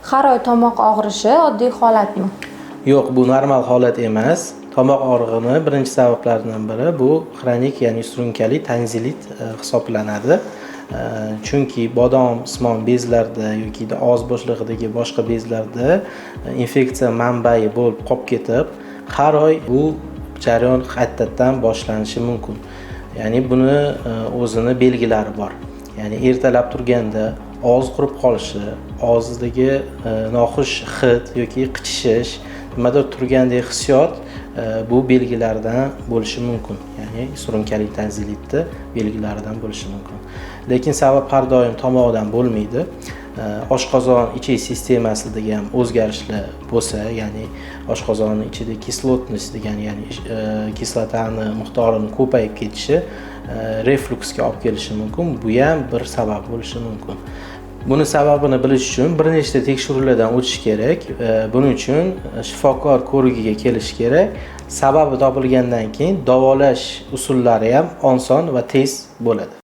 Har oy tomoq og'rishi oddiy holatmi? Yo'q, bu normal holat emas. Tomoq og'rig'ini birinchi sabablaridan biri bu xronik, ya'ni surunkali tonzilit hisoblanadi. Chunki bodomsimon bezlarda yoki og'iz bo'shlig'idagi boshqa bezlarda infeksiya manbai bo'lib qolib ketib, har oy bu jarayon qaytadan boshlanishi mumkin. Ya'ni buni o'zini belgilari bor. Ya'ni ertalab turganda og'iz qurib qolishi, og'izdagi noxush hid yoki qichishish, nimadir turgandek hissiyot bu belgilardan bo'lishi mumkin. Ya'ni surunkali tonzilitni belgilaridan bo'lishi mumkin. Lekin sabab har doim tomoqdan bo'lmaydi. Oshqozon ichak sistemasida ham o'zgarishlar bo'lsa, ya'ni oshqozonning ichida kislotность degan, ya'ni kislotani miqdorining ko'payib ketishi refluksga olib kelishi mumkin. Bu ham bir sabab bo'lishi mumkin. Buni sababini bilish uchun bir nechta tekshiruvlardan o'tish kerak. Buning uchun shifokor ko'rigiga kelish kerak. Sababi topilgandan keyin davolash usullari ham oson va tez bo'ladi.